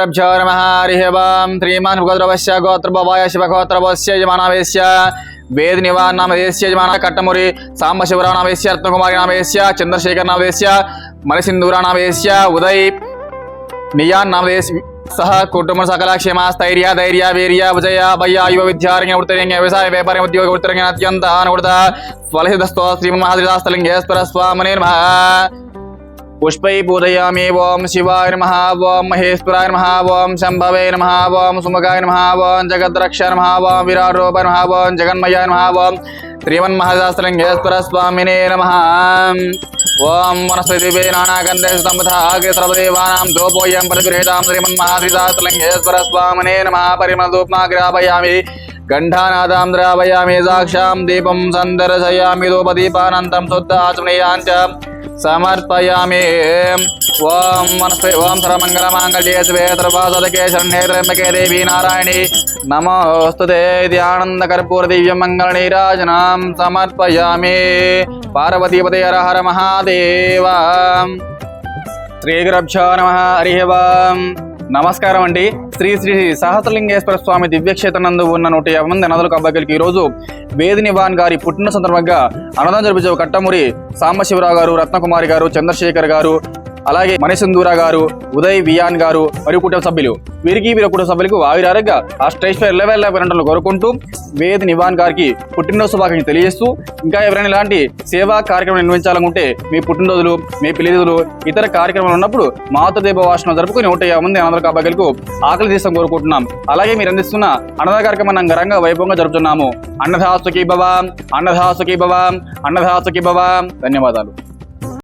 नमः हरिः ओम् श्रीमान् गोत्रवस्य गोत्रभवाय शिवगोत्रवस्य यजमानावेस्य वेद निवार नामदेस्य यजमान कट्टमुरी सांबशिवराव नामदेस्य रत्नकुमारी नामदेस्य चंद्रशेखर नामदेस्य मणिसिंधूरा नामदेस्य उदय नियान नामदेस्य सह कुटुंब सकल क्षेम स्थैर्य धैर्य वीर्य विजय भय युव विद्यारण्य उत्तरंग व्यवसाय व्यापार उद्योग उत्तरंग अत्यंत अनुवृत फलसिद्धस्तो श्रीमन्महाद्रिदास्तलिंगेश्वर स्वामिने नमः पुष्पै पूजयामि। ओं शिवाय नमः, ओं महेश्वराय नमः, ओं शंभवे नमः, ओं सुमुखाय नमः, ओं जगद्रक्षाय नमः, ओं विराट्रूपाय नमः, ओं जगन्मयाय नमः, ओं श्रीमन्महाद्रिदास्तलिंगेश्वर स्वामिने नमः। ओं वनस्पतिभे नानागन्धे स्तम्भथा सर्वदेवानां धूपोऽयं प्रतिगृहीतां श्रीमन्महाद्रिदास्तलिंगेश्वर स्वामिने नमः। परिमलधूपमा ग्रापयामि गण्डानादां द्रावयामि साक्षां दीपं सन्दर्शयामि धूपदीपानन्तं शुद्ध आचमनीयाञ्च समर्पयामि। ओं सर्वमंगलमांगल्ये शिवे सर्वासाधके शरण्ये त्र्यंबके देवी नारायणी नमोस्तुते। ध्यानंदकर्पूर दिव्य मंगल नीराजनां समर्पयामि। पार्वतीपते हर हर महादेव। श्रीगुरुभ्यो नमः हरिः ओम्। నమస్కారం అండి। శ్రీ శ్రీ సహస్రలింగేశ్వర స్వామి దివ్యక్షేత్రం నందు ఉన్న 150 మంది అనాథులకు అబ్బాయిలకి ఈరోజు వేద నివాన్ గారి పుట్టిన సందర్భంగా అన్నదానం జరిపించే కట్టమురి సాంబశివరావు గారు, రత్నకుమారి గారు, చంద్రశేఖర్ గారు, అలాగే మణిసింధూరా గారు, ఉదయ్ వియాన్ గారు మరియు కుటుంబ సభ్యులు వీరి కుటుంబ సభ్యులకు ఆయురారోగ్య ఆ స్టేజ్ పై ఎల్లవేళ కోరుకుంటూ వేద నివాన్ గారికి పుట్టినరోజు శుభాకాంక్షలు తెలియజేస్తూ, ఇంకా ఎవరైనా ఇలాంటి సేవా కార్యక్రమం నిర్వహించాలనుకుంటే మీ పుట్టినరోజులు, మీ పెళ్లిరోజులు, ఇతర కార్యక్రమాలు ఉన్నప్పుడు మాతృదేవ భాషను జరుపుకుని 150 మంది అనాథులకు అబ్బాయిలకు ఆకలి తీసం కోరుకుంటున్నాం। అలాగే మీరు అందిస్తున్న అన్నదాన కార్యక్రమాన్ని అంగరంగ వైభవంగా జరుపుతున్నాము। అన్నదాసుకి భవ, అన్నదాసుకి భవ, అన్నదాసుకి భవ। ధన్యవాదాలు।